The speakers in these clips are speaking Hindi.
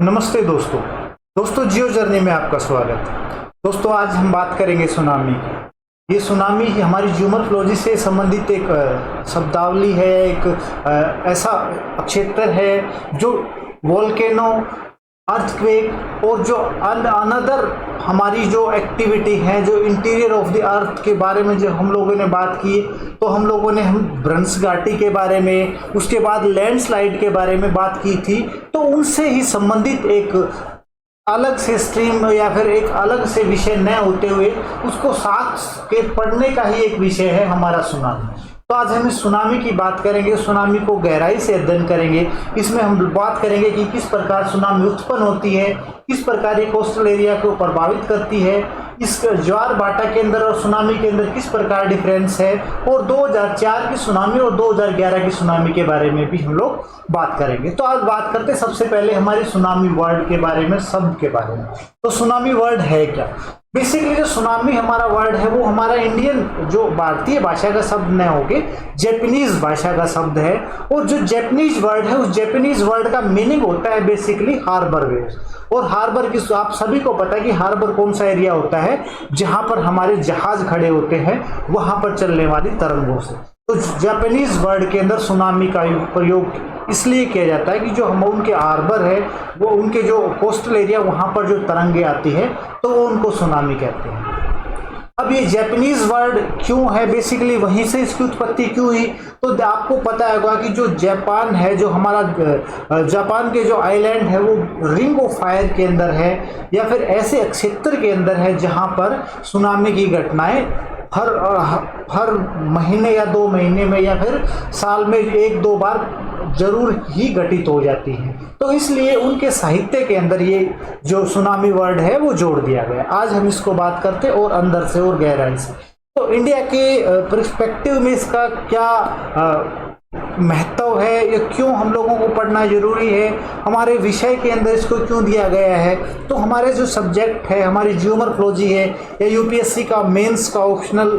नमस्ते दोस्तों जियो जर्नी में आपका स्वागत है। दोस्तों आज हम बात करेंगे सुनामी की। ये सुनामी हमारी ज्यूमरफोलॉजी से संबंधित एक शब्दावली है, एक ऐसा क्षेत्र है जो वोल्केनो, अर्थक्वेक और जो अनदर हमारी जो एक्टिविटी है, जो इंटीरियर ऑफ द अर्थ के बारे में जो हम लोगों ने बात की, तो हम लोगों ने भ्रंश घाटी के बारे में, उसके बाद लैंडस्लाइड के बारे में बात की थी। तो उनसे ही संबंधित एक अलग से स्ट्रीम या फिर एक अलग से विषय न होते हुए उसको साथ के पढ़ने का ही एक विषय है हमारा सुनामी। तो आज हम इस सुनामी की बात करेंगे, सुनामी को गहराई से अध्ययन करेंगे। इसमें हम बात करेंगे कि किस प्रकार सुनामी उत्पन्न होती है, किस प्रकार ये कोस्टल एरिया को प्रभावित करती है, इस ज्वार भाटा के अंदर और सुनामी के अंदर किस प्रकार डिफरेंस है, और 2004 की सुनामी और 2011 की सुनामी के बारे में भी हम लोग बात करेंगे। तो आज बात करते हैं सबसे पहले हमारी सुनामी वर्ड के बारे में, शब्द के बारे में। तो सुनामी वर्ड है क्या? बेसिकली जो सुनामी हमारा वर्ड है वो हमारा इंडियन जो भारतीय भाषा का शब्द न होके जैपनीज भाषा का शब्द है। और जो जैपनीज वर्ड है, उस जैपनीज वर्ड का मीनिंग होता है बेसिकली हार्बर वेव्स। और हार्बर की आप सभी को पता है कि हार्बर कौन सा एरिया होता है, जहां पर हमारे जहाज खड़े होते हैं, वहां पर चलने वाली तरंगों से। तो जापानीज वर्ड के अंदर सुनामी का प्रयोग इसलिए किया जाता है कि जो हम उनके हार्बर है, वो उनके जो कोस्टल एरिया, वहां पर जो तरंगे आती है तो वो उनको सुनामी कहते हैं। अब ये जापानीज वर्ड क्यों है, बेसिकली वहीं से इसकी उत्पत्ति क्यों हुई? तो आपको पता होगा कि जो जापान है, जो हमारा जापान के जो आइलैंड है वो रिंग ऑफ फायर के अंदर है, या फिर ऐसे क्षेत्र के अंदर है जहां पर सुनामी की घटनाएं हर महीने या 2 महीने में या फिर साल में 1-2 बार जरूर ही घटित हो जाती है। तो इसलिए उनके साहित्य के अंदर ये जो सुनामी वर्ड है वो जोड़ दिया गया। आज हम इसको बात करते और अंदर से और गहराई से। तो इंडिया के पर्सपेक्टिव में इसका क्या महत्व है, या क्यों हम लोगों को पढ़ना जरूरी है, हमारे विषय के अंदर इसको क्यों दिया गया है? तो हमारे जो सब्जेक्ट है, हमारी ज्यूमरफोलॉजी है, या यूपीएससी का मेंस का ऑप्शनल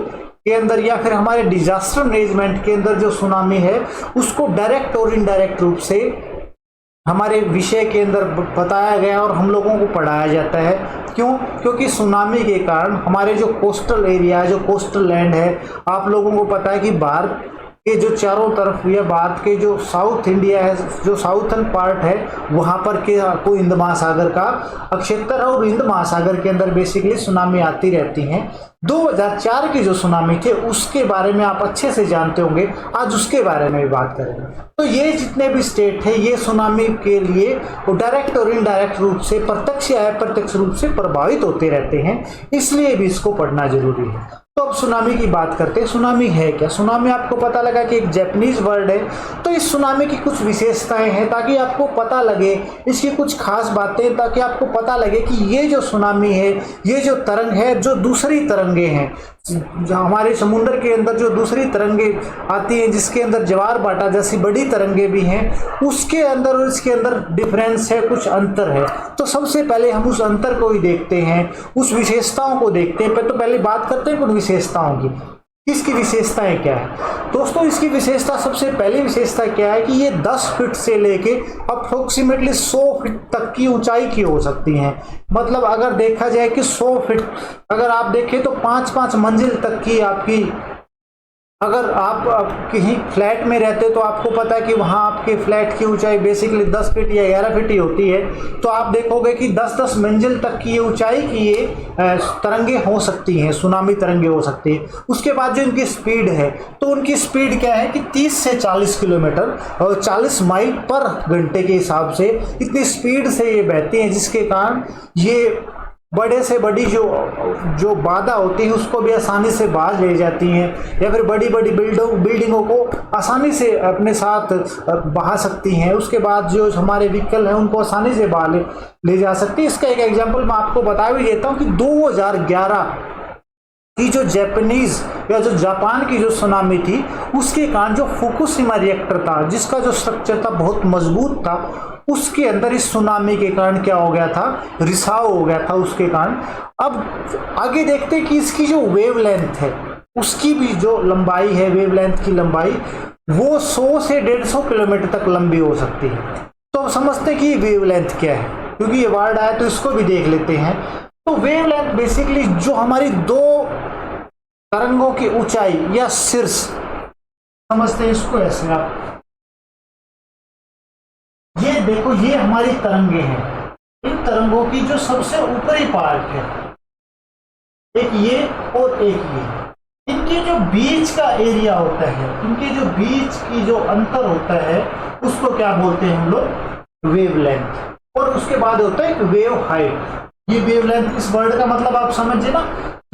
के अंदर, या फिर हमारे डिजास्टर मैनेजमेंट के अंदर जो सुनामी है उसको डायरेक्ट और इनडायरेक्ट रूप से हमारे विषय के अंदर बताया गया और हम लोगों को पढ़ाया जाता है। क्यों? क्योंकि सुनामी के कारण हमारे जो कोस्टल एरिया, जो कोस्टल लैंड है, आप लोगों को पता है कि भारत के जो चारों तरफ या भारत के जो साउथ इंडिया है, जो साउथर्न पार्ट है, वहां पर के आपको हिंद महासागर का क्षेत्र है, और हिंद महासागर के अंदर बेसिकली सुनामी आती रहती हैं। 2004 की जो सुनामी थे उसके बारे में आप अच्छे से जानते होंगे, आज उसके बारे में भी बात करेंगे। तो ये जितने भी स्टेट है, ये सुनामी के लिए डायरेक्ट और इनडायरेक्ट रूप से, प्रत्यक्ष या अप्रत्यक्ष रूप से प्रभावित होते रहते हैं, इसलिए भी इसको पढ़ना जरूरी है। तो अब सुनामी की बात करते हैं। सुनामी है क्या? सुनामी आपको पता लगा कि एक जापानीज वर्ड है। तो इस सुनामी की कुछ विशेषताएं हैं, ताकि आपको पता लगे, इसकी कुछ खास बातें, ताकि आपको पता लगे कि ये जो सुनामी है, ये जो तरंग है, जो दूसरी तरंगे हैं, हमारे समुद्र के अंदर जो दूसरी तरंगे आती हैं, जिसके अंदर ज्वार भाटा जैसी बड़ी तरंगे भी हैं, उसके अंदर और इसके अंदर डिफरेंस है, कुछ अंतर है। तो सबसे पहले हम उस अंतर को ही देखते हैं, उस विशेषताओं को देखते हैं। तो पहले बात करते हैं कुछ विशेषताओं की। इसकी विशेषताएं क्या है? दोस्तों इसकी विशेषता, सबसे पहली विशेषता क्या है कि ये 10 फीट से लेके अप्रोक्सीमेटली 100 फीट तक की ऊंचाई की हो सकती हैं। मतलब अगर देखा जाए कि 100 फीट, अगर आप देखें तो 5-5 मंजिल तक की आपकी, अगर आप कहीं फ्लैट में रहते तो आपको पता है कि वहाँ आपके फ्लैट की ऊंचाई बेसिकली 10 फीट या 11 फीट ही होती है। तो आप देखोगे कि 10-10 मंजिल तक की ये ऊंचाई की ये तरंगे हो सकती हैं, सुनामी तरंगे हो सकती है। उसके बाद जो इनकी स्पीड है, तो उनकी स्पीड क्या है कि 30 से 40 किलोमीटर और 40 माइल पर घंटे के हिसाब से इतनी स्पीड से ये बहती हैं, जिसके कारण ये बड़े से बड़ी जो बाधा होती है उसको भी आसानी से बाहर ले जाती हैं, या फिर बड़ी बड़ी बिल्डिंगों को आसानी से अपने साथ बहा सकती हैं। उसके बाद जो हमारे व्हीकल हैं उनको आसानी से बाहर ले जा सकती है। इसका एक एग्जांपल मैं आपको बता भी देता हूँ कि 2011 की जो जापानीज या जो जापान की जो सुनामी थी, उसके कारण जो फुकुशिमा रिएक्टर था, जिसका जो स्ट्रक्चर था बहुत मजबूत था, उसके अंदर इस सुनामी के कारण क्या हो गया था? रिसाव हो गया था उसके कारण। अब आगे देखते हैं कि इसकी जो वेवलेंथ है, उसकी भी जो लंबाई है, वेवलेंथ की लंबाई, वो 100 से 150 किलोमीटर तक लंबी हो सकती है। तो समझते हैं कि वेवलेंथ क्या है। क्योंकि ये वर्ड आया तो इसको भी देख लेते हैं। तो वेवलेंथ बेसिकली जो हमारी दो तरंगों की ऊंचाई या शीर्ष, समझते हैं इसको ऐसे आप, ये देखो ये हमारी तरंगे हैं, इन तरंगों की जो सबसे ऊपरी पार्ट है, एक ये और एक ये, इनके जो बीच का एरिया होता है, इनके जो बीच की जो अंतर होता है उसको क्या बोलते हैं हम लोग, वेवलेंथ। और उसके बाद होता है वेव हाइट। ये वेवलेंथ, इस वर्ड का मतलब आप समझिए ना,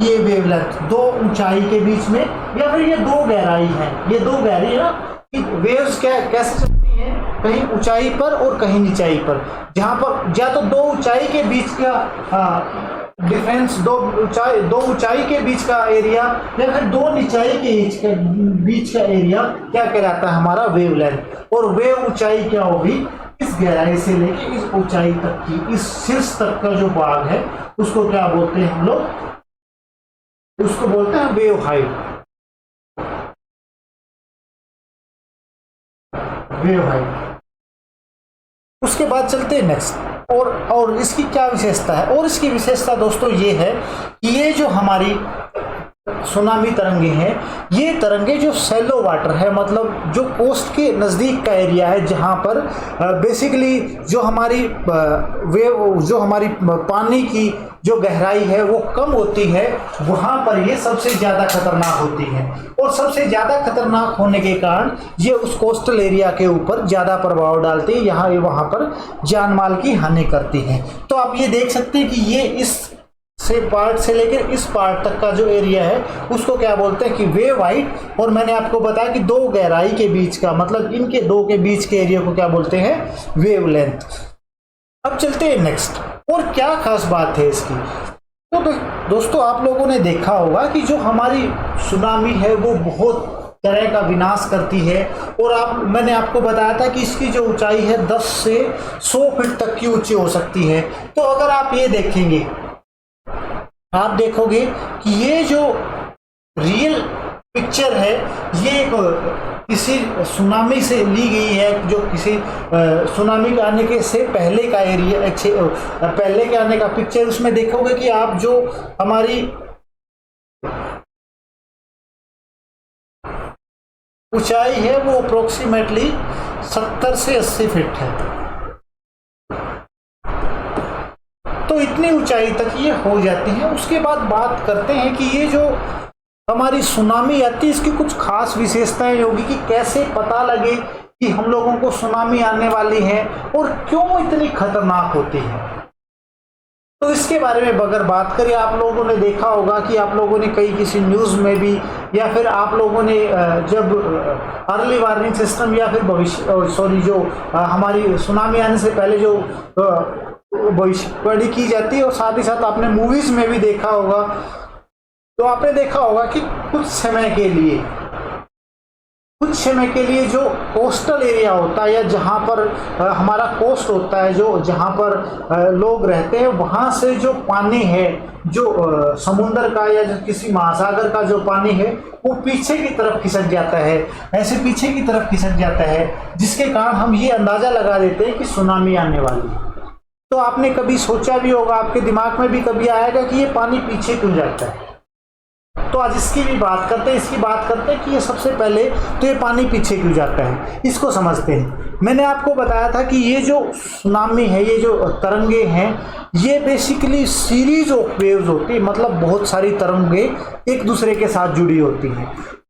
ये वेवलेंथ दो ऊंचाई के बीच में, या फिर ये दो गहराई है, ये दो गहराई है ना कि वेव्स क्या कैसे चलती हैं, कहीं ऊंचाई पर और कहीं निचाई पर, जहां पर या तो दो ऊंचाई के बीच का डिफरेंस, दो ऊंचाई के बीच का एरिया, या फिर दो निचाई के बीच का एरिया क्या कहलाता है, हमारा वेवलेंथ। और वेव ऊंचाई क्या होगी, इस गहराई से लेके इस ऊंचाई तक की, इस शीर्ष तक का जो भाग है उसको क्या बोलते हैं हम लोग, उसको बोलते हैं वेव हाइट। Wave height. उसके बाद चलते हैं नेक्स्ट, और इसकी क्या विशेषता है, और इसकी विशेषता दोस्तों ये है कि ये जो हमारी सुनामी तरंगे हैं, ये तरंगे जो सैलो वाटर है, मतलब जो कोस्ट के नज़दीक का एरिया है, जहां पर बेसिकली जो हमारी वेव, जो हमारी पानी की जो गहराई है वो कम होती है, वहां पर ये सबसे ज़्यादा खतरनाक होती है। और सबसे ज़्यादा खतरनाक होने के कारण ये उस कोस्टल एरिया के ऊपर ज़्यादा प्रभाव डालती है, यहाँ वहाँ पर जान माल की हानि करती है। तो आप ये देख सकते हैं कि ये इस से पार्ट से लेकर इस पार्ट तक का जो एरिया है उसको क्या बोलते हैं कि वेव हाइट। और मैंने आपको बताया कि दो गहराई के बीच का, मतलब इनके दो के बीच के एरिया को क्या बोलते हैं, वेवलेंथ। अब चलते हैं नेक्स्ट, और क्या खास बात है इसकी। तो दोस्तों आप लोगों ने देखा होगा कि जो हमारी सुनामी है वो बहुत तरह का विनाश करती है, और मैंने आपको बताया था कि इसकी जो ऊंचाई है 10 से 100 फीट तक की ऊंची हो सकती है। तो अगर आप ये देखेंगे, आप देखोगे कि ये जो रियल पिक्चर है ये किसी सुनामी से ली गई है, जो किसी सुनामी के आने के से पहले का एरिया, पहले के आने का पिक्चर। उसमें देखोगे कि आप जो हमारी ऊंचाई है वो अप्रोक्सीमेटली 70 से 80 फीट है। तो इतनी ऊंचाई तक ये हो जाती है। उसके बाद बात करते हैं कि ये जो हमारी सुनामी आती है इसकी कुछ खास विशेषताएं होगी कि कैसे पता लगे कि हम लोगों को सुनामी आने वाली है और क्यों इतनी खतरनाक होती है। तो इसके बारे में अगर बात करें, आप लोगों ने देखा होगा कि आप लोगों ने कई किसी न्यूज़ में भी, या फिर आप लोगों ने जब अर्ली वार्निंग सिस्टम या फिर भविष्य जो हमारी सुनामी आने से पहले जो भविष्यवाणी की जाती है, और साथ ही साथ आपने मूवीज में भी देखा होगा, तो आपने देखा होगा कि कुछ समय के लिए जो कोस्टल एरिया होता है, या जहां पर हमारा कोस्ट होता है, जो जहां पर लोग रहते हैं, वहां से जो पानी है, जो समुद्र का या जो किसी महासागर का जो पानी है वो पीछे की तरफ खिसक जाता है, ऐसे पीछे की तरफ खिसक जाता है, जिसके कारण हम ये अंदाजा लगा देते हैं कि सुनामी आने वाली है। तो आपने कभी सोचा भी होगा, आपके दिमाग में भी कभी आएगा कि ये पानी पीछे क्यों जाता है। तो आज इसकी भी बात करते हैं, कि ये सबसे पहले तो ये पानी पीछे क्यों जाता है, इसको समझते हैं। मैंने आपको बताया था कि ये जो सुनामी है, ये जो तरंगे हैं, ये बेसिकली सीरीज ऑफ वेव्स होती है, मतलब बहुत सारी तरंगे एक दूसरे के साथ जुड़ी होती हैं।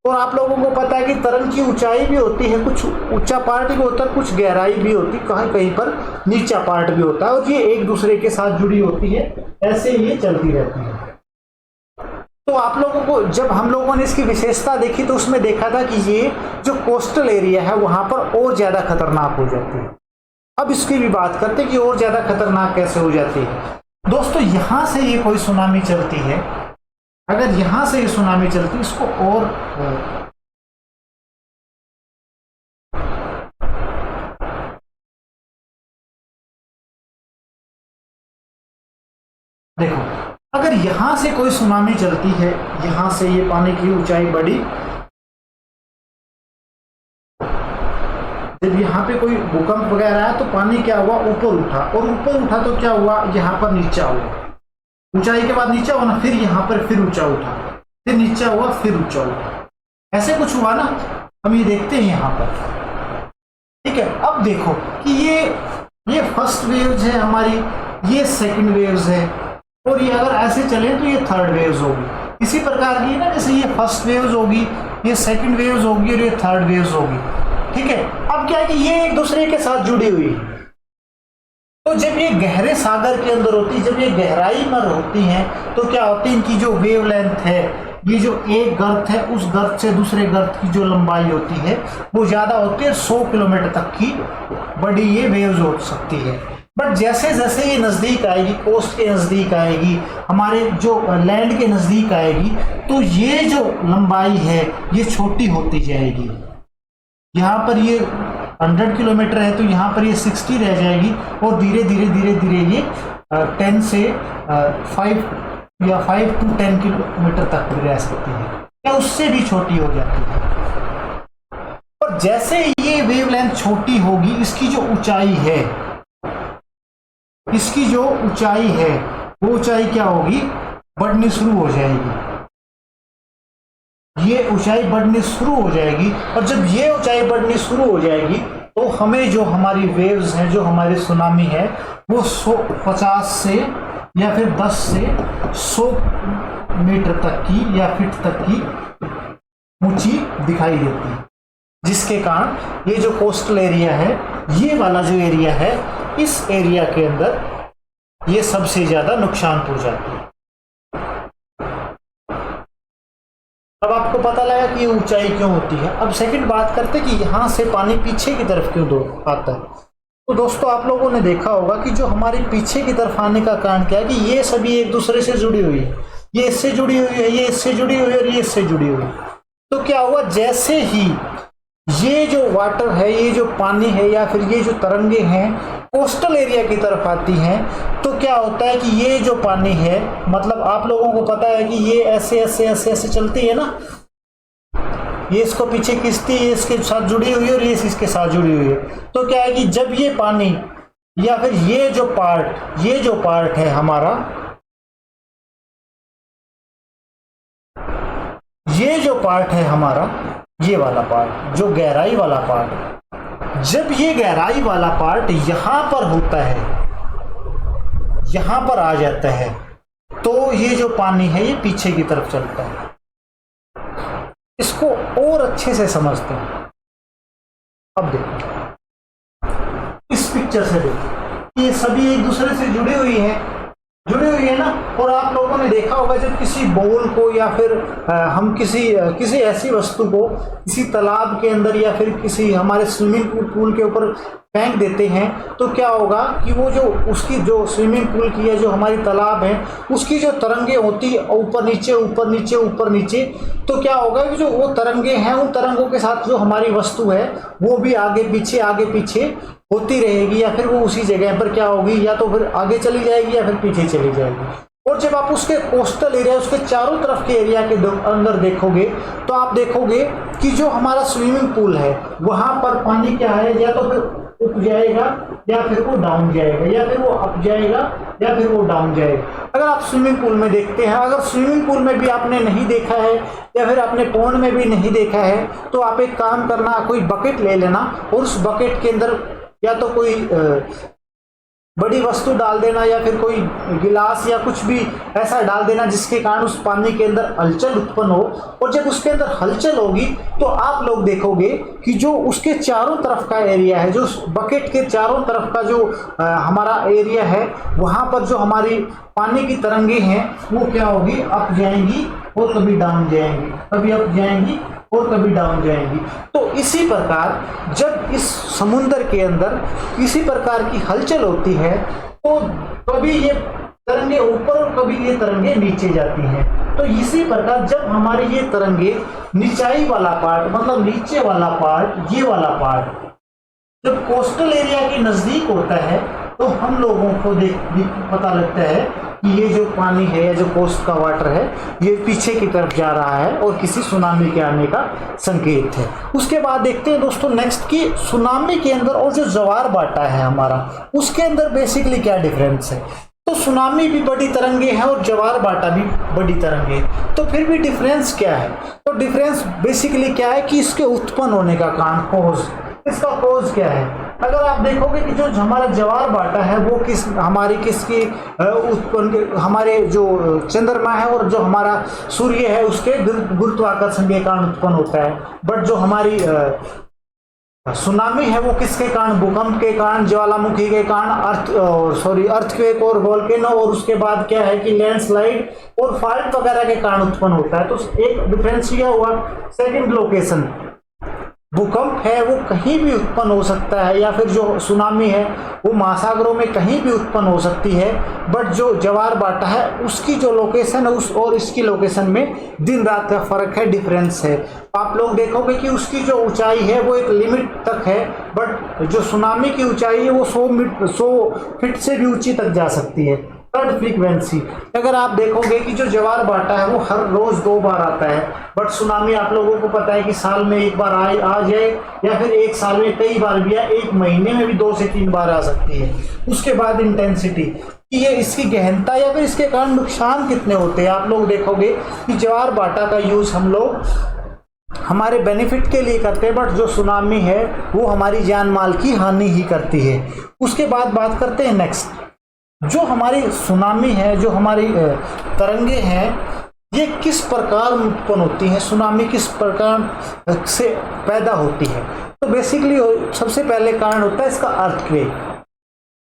और आप लोगों को पता है कि तरंग की ऊंचाई भी होती है, कुछ ऊंचा पार्ट भी होता है, कुछ गहराई भी होती है, कहीं कहीं पर नीचा पार्ट भी होता है, और ये एक दूसरे के साथ जुड़ी होती है, ऐसे ये चलती रहती है। तो आप लोगों को, जब हम लोगों ने इसकी विशेषता देखी तो उसमें देखा था कि ये जो कोस्टल एरिया है वहां पर और ज्यादा खतरनाक हो जाती है। अब इसकी भी बात करते हैं कि और ज्यादा खतरनाक कैसे हो जाती है। दोस्तों यहां से ये कोई सुनामी चलती है, अगर यहां से ये सुनामी चलती है, इसको और देखो, अगर यहां से कोई सुनामी चलती है, यहां से ये पानी की ऊंचाई बढ़ी, जब यहाँ पे कोई भूकंप वगैरह आया तो पानी क्या हुआ, ऊपर उठा, और ऊपर उठा तो क्या हुआ, यहाँ पर नीचा हुआ, ऊंचाई के बाद नीचा हुआ ना, फिर यहाँ पर फिर ऊंचा उठा, फिर नीचा हुआ, फिर ऊंचा उठा, ऐसे कुछ हुआ ना। हम ये देखते हैं यहाँ पर, ठीक है। अब देखो कि ये फर्स्ट वेव्स है हमारी, ये सेकंड वेव्स है, और ये अगर ऐसे चले तो ये थर्ड वेव्स होगी। इसी प्रकार की ना, जैसे ये फर्स्ट वेव्स होगी, ये सेकंड वेव्स होगी और ये थर्ड वेव्स होगी, ठीक है। अब क्या है कि ये एक दूसरे के साथ जुड़ी हुई है। तो जब ये गहरे सागर के अंदर होती है, जब ये गहराई पर होती हैं, तो क्या होती है, इनकी जो वेवलेंथ है, ये जो एक गर्त है उस गर्त से दूसरे गर्त की जो लंबाई होती है वो ज्यादा होती है, 100 किलोमीटर तक की बड़ी ये वेव्स हो सकती है। बट जैसे जैसे ये नजदीक आएगी, कोस्ट के नजदीक आएगी, हमारे जो लैंड के नजदीक आएगी, तो ये जो लंबाई है ये छोटी होती जाएगी। यहाँ पर ये 100 किलोमीटर है तो यहाँ पर ये 60 रह जाएगी, और धीरे धीरे धीरे धीरे ये 10 से 5 या 5 to 10 किलोमीटर तक भी रह सकती है, या उससे भी छोटी हो जाती है। और जैसे ये वेवलेंथ छोटी होगी, इसकी जो ऊंचाई है, इसकी जो ऊंचाई है वो ऊंचाई क्या होगी, बढ़नी शुरू हो जाएगी। ये ऊंचाई बढ़नी शुरू हो जाएगी, और जब ये ऊंचाई बढ़नी शुरू हो जाएगी तो हमें जो हमारी वेव्स हैं, जो हमारी सुनामी है, वो 50 से या फिर 10 से 100 मीटर तक की या फीट तक की ऊंची दिखाई देती है। जिसके कारण ये जो कोस्टल एरिया है, ये वाला जो एरिया है, इस एरिया के अंदर ये सबसे ज्यादा नुकसान पहुंचाती है। अब आपको पता लगा कि ये ऊंचाई क्यों होती है। अब सेकंड बात करते हैं कि यहां से पानी पीछे की तरफ क्यों आता है। तो दोस्तों, आप लोगों ने देखा होगा कि जो हमारे पीछे की तरफ आने का कारण क्या है कि ये सभी एक दूसरे से जुड़ी हुई है, ये इससे जुड़ी हुई है, ये इससे जुड़ी हुई है और ये इससे जुड़ी हुई है। तो क्या हुआ, जैसे ही ये जो वाटर है, ये जो पानी है या फिर ये जो तरंगे हैं कोस्टल एरिया की तरफ आती हैं, तो क्या होता है कि ये जो पानी है, मतलब आप लोगों को पता है कि ये ऐसे ऐसे ऐसे ऐसे चलती है ना, ये इसको पीछे खींचती है, इसके साथ जुड़ी हुई है और ये इसके साथ जुड़ी हुई है। तो क्या है कि जब ये पानी या फिर ये जो पार्ट है हमारा, ये जो पार्ट है हमारा, ये वाला पार्ट, जो गहराई वाला पार्ट, जब ये गहराई वाला पार्ट यहां पर होता है, यहां पर आ जाता है, तो ये जो पानी है ये पीछे की तरफ चलता है। इसको और अच्छे से समझते हैं। अब देखो, इस पिक्चर से देखो, ये सभी एक दूसरे से जुड़ी हुई है ना। और आप लोगों ने देखा होगा जब किसी बॉल को या फिर हम किसी ऐसी वस्तु को किसी तालाब के अंदर या फिर किसी हमारे स्विमिंग पूल के ऊपर फेंक देते हैं, तो क्या होगा कि वो जो उसकी जो स्विमिंग पूल की या जो हमारी तालाब है उसकी जो तरंगे होती है ऊपर नीचे ऊपर नीचे ऊपर नीचे, तो क्या होगा कि जो वो तरंगे हैं, उन तरंगों के साथ जो हमारी वस्तु है वो भी आगे पीछे होती रहेगी, या फिर वो उसी जगह पर क्या होगी, या तो फिर आगे चली जाएगी या फिर पीछे चली जाएगी। और जब आप उसके कोस्टल एरिया, उसके चारों तरफ के एरिया के अंदर देखोगे, तो आप देखोगे कि जो हमारा स्विमिंग पूल है वहां पर पानी क्या है, या तो फिर उप जाएगा या फिर वो डाउन जाएगा, या फिर वो अप जाएगा या फिर वो डाउन जाएगा। अगर आप स्विमिंग पूल में देखते हैं, अगर स्विमिंग पूल में भी आपने नहीं देखा है या फिर आपने पॉन्ड में भी नहीं देखा है, तो आप एक काम करना, कोई बकेट ले लेना और उस बकेट के अंदर या तो कोई बड़ी वस्तु डाल देना या फिर कोई गिलास या कुछ भी ऐसा डाल देना जिसके कारण उस पानी के अंदर हलचल उत्पन्न हो। और जब उसके अंदर हलचल होगी तो आप लोग देखोगे कि जो उसके चारों तरफ का एरिया है, जो बकेट के चारों तरफ का जो हमारा एरिया है, वहां पर जो हमारी पानी की तरंगे हैं वो क्या होगी, अप जाएंगी और कभी डाउन जाएंगी, कभी अप जाएंगी और कभी डाउन जाएंगी। तो इसी प्रकार जब इस समुद्र के अंदर किसी प्रकार की हलचल होती है, तो कभी ये तरंगे ऊपर और कभी ये तरंगे नीचे जाती हैं। तो इसी प्रकार जब हमारी ये तरंगे नीचाई वाला पार्ट, मतलब नीचे वाला पार्ट, ये वाला पार्ट जब कोस्टल एरिया के नजदीक होता है, तो हम लोगों को पता लगता है कि ये जो पानी है या जो कोस्ट का वाटर है ये पीछे की तरफ जा रहा है और किसी सुनामी के आने का संकेत है। उसके बाद देखते हैं दोस्तों नेक्स्ट कि सुनामी के अंदर और जो ज्वार भाटा है हमारा, उसके अंदर बेसिकली क्या डिफरेंस है। तो सुनामी भी बड़ी तरंगे है और ज्वार भाटा भी बड़ी तरंगे, तो फिर भी डिफरेंस क्या है। तो डिफरेंस बेसिकली क्या है कि इसके उत्पन्न होने का कारण, कोज, इसका कोज क्या है। अगर आप देखोगे कि जो हमारा ज्वार भाटा है वो किसकी उत्पन्न, हमारे जो चंद्रमा है और जो हमारा सूर्य है उसके गुरुत्वाकर्षण के कारण उत्पन्न होता है। बट जो हमारी सुनामी है वो किसके कारण, भूकंप के कारण, ज्वालामुखी के कारण, अर्थक्वेक और वोल्केनो, और उसके बाद क्या है कि लैंडस्लाइड और फॉल्ट वगैरह के कारण उत्पन्न होता है। तो एक डिफरेंस यह हुआ। सेकंड लोकेशन, भूकंप है वो कहीं भी उत्पन्न हो सकता है या फिर जो सुनामी है वो महासागरों में कहीं भी उत्पन्न हो सकती है। बट जो ज्वार भाटा है उसकी जो लोकेशन है उस और इसकी लोकेशन में दिन रात का फर्क है, डिफरेंस है। आप लोग देखोगे कि उसकी जो ऊंचाई है वो एक लिमिट तक है, बट जो सुनामी की ऊंचाई है वो 100 फीट से भी ऊंची तक जा सकती है। थर्ड फ्रीक्वेंसी, अगर आप देखोगे कि जो ज्वार भाटा है वो हर रोज 2 बार आता है, बट सुनामी आप लोगों को पता है कि साल में 1 बार आ जाए या फिर एक साल में कई बार भी आए, एक महीने में भी 2 से 3 बार आ सकती है। उसके बाद इंटेंसिटी, कि ये इसकी गहनता या फिर इसके कारण नुकसान कितने होते हैं। आप लोग देखोगे कि ज्वार भाटा का यूज हम लोग हमारे बेनिफिट के लिए करते हैं, बट जो सुनामी है वो हमारी जान माल की हानि ही करती है। उसके बाद बात करते हैं नेक्स्ट, जो हमारी सुनामी है, जो हमारी तरंगे हैं, ये किस प्रकार उत्पन्न होती है, सुनामी किस प्रकार से पैदा होती है। तो बेसिकली सबसे पहले कारण होता है इसका अर्थक्वेक।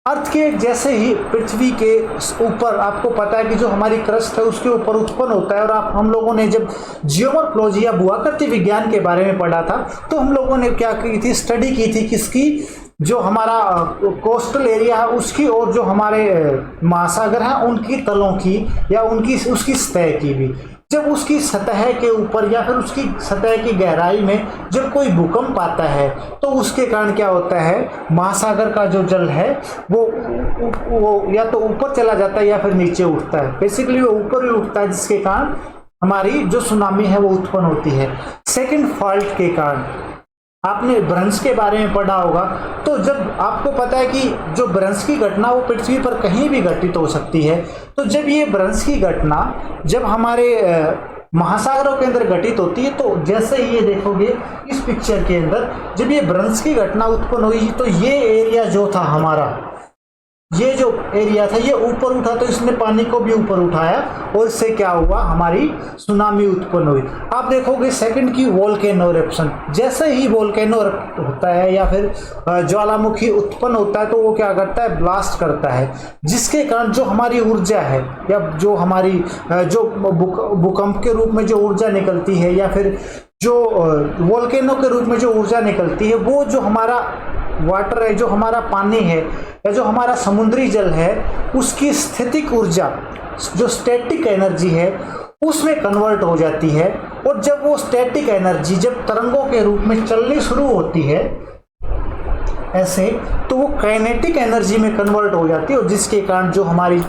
अर्थक्वेक जैसे ही पृथ्वी के ऊपर, आपको पता है कि जो हमारी क्रस्ट है उसके ऊपर उत्पन्न होता है, और हम लोगों ने जब जियोमॉर्फोलॉजी या भूआकृति विज्ञान के बारे में पढ़ा था तो हम लोगों ने क्या की थी, स्टडी की थी किसकी, जो हमारा कोस्टल एरिया है उसकी और जो हमारे महासागर हैं उनकी तलों की या उसकी सतह की भी। जब उसकी सतह के ऊपर या फिर उसकी सतह की गहराई में जब कोई भूकंप आता है तो उसके कारण क्या होता है, महासागर का जो जल है वो या तो ऊपर चला जाता है या फिर नीचे उठता है। बेसिकली वो ऊपर ही उठता है, जिसके कारण हमारी जो सुनामी है वो उत्पन्न होती है। सेकंड, फॉल्ट के कारण। आपने भ्रंश के बारे में पढ़ा होगा, तो जब आपको पता है कि जो भ्रंश की घटना वो पृथ्वी पर कहीं भी घटित हो सकती है, तो जब ये भ्रंश की घटना जब हमारे महासागरों के अंदर घटित होती है, तो जैसे ही ये देखोगे इस पिक्चर के अंदर, जब ये भ्रंश की घटना उत्पन्न हुई तो ये एरिया जो था हमारा, ये जो एरिया था ये ऊपर उठा, तो इसने पानी को भी ऊपर उठाया और इससे क्या हुआ, हमारी सुनामी उत्पन्न हुई। आप देखोगे सेकंड की वोल्केनो इरप्शन, जैसे ही वोल्केनो होता है या फिर ज्वालामुखी उत्पन्न होता है तो वो क्या करता है, ब्लास्ट करता है, जिसके कारण जो हमारी ऊर्जा है या जो हमारी जो भूकंप के रूप में जो ऊर्जा निकलती है या फिर जो वोल्केनो के रूप में जो ऊर्जा निकलती है, वो जो हमारा वाटर है, जो हमारा पानी है या जो हमारा समुद्री जल है, उसकी स्थितिक ऊर्जा जो स्टैटिक एनर्जी है उसमें कन्वर्ट हो जाती है। और जब वो स्टैटिक एनर्जी जब तरंगों के रूप में चलनी शुरू होती है ऐसे, तो वो काइनेटिक एनर्जी में कन्वर्ट हो जाती है, और जिसके कारण जो हमारी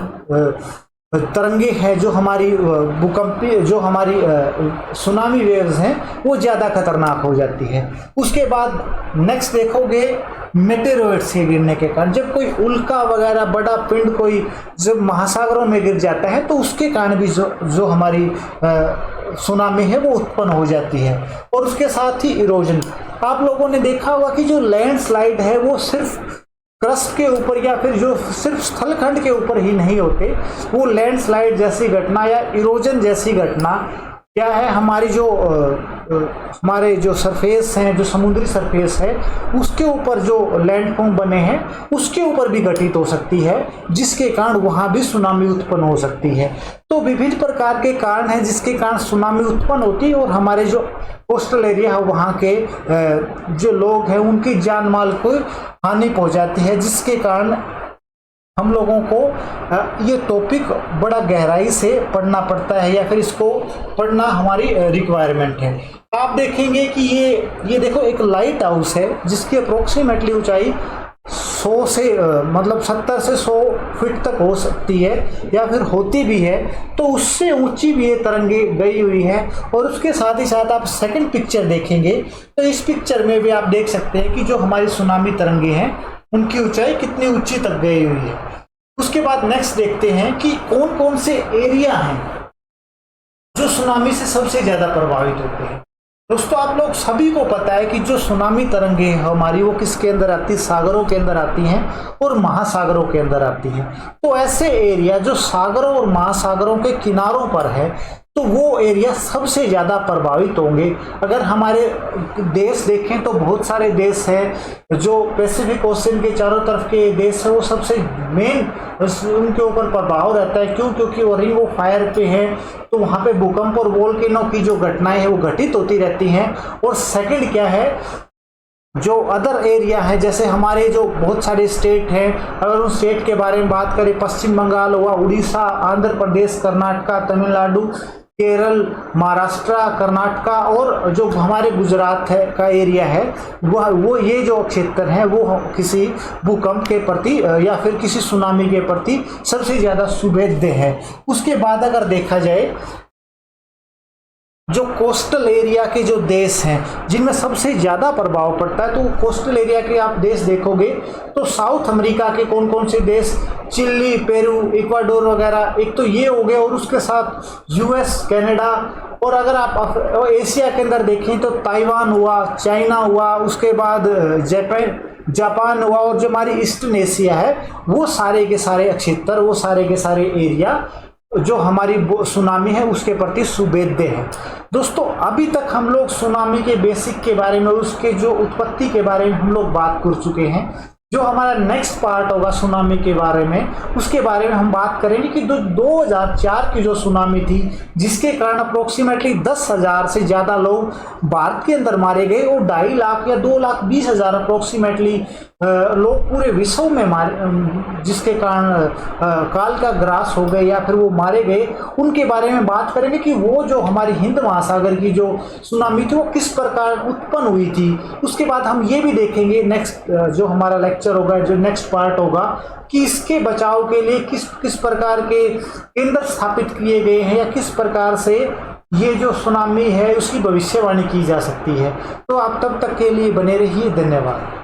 तरंगे हैं, जो हमारी भूकंपीय, जो हमारी सुनामी वेव्स हैं, वो ज़्यादा खतरनाक हो जाती है। उसके बाद नेक्स्ट देखोगे मेटेरोइड्स के गिरने के कारण, जब कोई उल्का वगैरह बड़ा पिंड कोई जब महासागरों में गिर जाता है तो उसके कारण भी जो हमारी सुनामी है वो उत्पन्न हो जाती है। और उसके साथ ही इरोजन, आप लोगों ने देखा होगा कि जो लैंडस्लाइड है वो सिर्फ क्रस्ट के ऊपर या फिर जो सिर्फ स्थलखंड के ऊपर ही नहीं होते, वो लैंडस्लाइड जैसी घटना या इरोजन जैसी घटना क्या है, हमारी जो हमारे जो सरफेस हैं, जो समुद्री सरफेस है उसके ऊपर जो लैंडफॉर्म बने हैं उसके ऊपर भी घटित हो सकती है, जिसके कारण वहाँ भी सुनामी उत्पन्न हो सकती है। तो विभिन्न प्रकार के कारण हैं जिसके कारण सुनामी उत्पन्न होती है, और हमारे जो कोस्टल एरिया है वहाँ के जो लोग हैं उनकी जान माल को हानि पहुँचाती है, जिसके कारण हम लोगों को ये टॉपिक बड़ा गहराई से पढ़ना पड़ता है या फिर इसको पढ़ना हमारी रिक्वायरमेंट है। आप देखेंगे कि ये देखो एक लाइट हाउस है जिसकी अप्रोक्सीमेटली ऊंचाई 100 से मतलब 70 से 100 फीट तक हो सकती है या फिर होती भी है, तो उससे ऊंची भी ये तरंगे गई हुई है। और उसके साथ ही साथ आप सेकंड पिक्चर देखेंगे तो इस पिक्चर में भी आप देख सकते हैं कि जो हमारी सुनामी तरंगे हैं उनकी ऊंचाई कितनी ऊंची तक गई हुई है। उसके बाद नेक्स्ट देखते हैं कि कौन कौन से एरिया हैं जो सुनामी से सबसे ज्यादा प्रभावित होते हैं। दोस्तों आप लोग सभी को पता है कि जो सुनामी तरंगे हैं हमारी वो किसके अंदर आती है, सागरों के अंदर आती हैं और महासागरों के अंदर आती हैं। तो ऐसे एरिया जो सागरों और महासागरों के किनारों पर है तो वो एरिया सबसे ज़्यादा प्रभावित होंगे। अगर हमारे देश देखें तो बहुत सारे देश हैं जो पैसिफिक ओशन के चारों तरफ के देश है, वो सबसे मेन उनके ऊपर प्रभाव रहता है। क्यों? क्योंकि वो रिंग ऑफ फायर पे है, तो वहाँ पे भूकंप और वोल्केनो की जो घटनाएं हैं वो घटित होती रहती हैं। और सेकंड क्या है, जो अदर एरिया है जैसे हमारे जो बहुत सारे स्टेट हैं, अगर उन स्टेट के बारे में बात करें, पश्चिम बंगाल हुआ, उड़ीसा, आंध्र प्रदेश, कर्नाटका, तमिलनाडु, केरल, महाराष्ट्र, कर्नाटका और जो हमारे गुजरात है का एरिया है वो ये जो क्षेत्र है वो किसी भूकंप के प्रति या फिर किसी सुनामी के प्रति सबसे ज्यादा सुवेद्य है। उसके बाद अगर देखा जाए जो कोस्टल एरिया के जो देश हैं जिनमें सबसे ज़्यादा प्रभाव पड़ता है, तो कोस्टल एरिया के आप देश देखोगे तो साउथ अमेरिका के कौन कौन से देश, चिली, पेरू, इक्वाडोर वगैरह, एक तो ये हो गए और उसके साथ यूएस, कनाडा। और अगर आप एशिया के अंदर देखें तो ताइवान हुआ, चाइना हुआ, उसके बाद जापान हुआ और जो हमारी ईस्टर्न एशिया है वो सारे के सारे क्षेत्र, वो सारे के सारे एरिया जो हमारी सुनामी है उसके प्रति सुवेद्य है। दोस्तों अभी तक हम लोग सुनामी के बेसिक के बारे में, उसके जो उत्पत्ति के बारे में हम लोग बात कर चुके हैं। जो हमारा नेक्स्ट पार्ट होगा सुनामी के बारे में, उसके बारे में हम बात करेंगे कि 2004 की जो सुनामी थी जिसके कारण अप्रोक्सीमेटली 10,000 से ज़्यादा लोग भारत के अंदर मारे गए और 2.5 लाख या 2,20,000 अप्रोक्सीमेटली लोग पूरे विश्व में मारे, जिसके कारण काल का ग्रास हो गए या फिर वो मारे गए, उनके बारे में बात करेंगे कि वो जो हमारी हिंद महासागर की जो सुनामी थी वो किस प्रकार उत्पन्न हुई थी। उसके बाद हम ये भी देखेंगे नेक्स्ट जो हमारा लेक्चर होगा, जो नेक्स्ट पार्ट होगा, कि इसके बचाव के लिए किस प्रकार के केंद्र स्थापित किए गए हैं या किस प्रकार से ये जो सुनामी है उसकी भविष्यवाणी की जा सकती है। तो आप तब तक के लिए बने रहिए। धन्यवाद।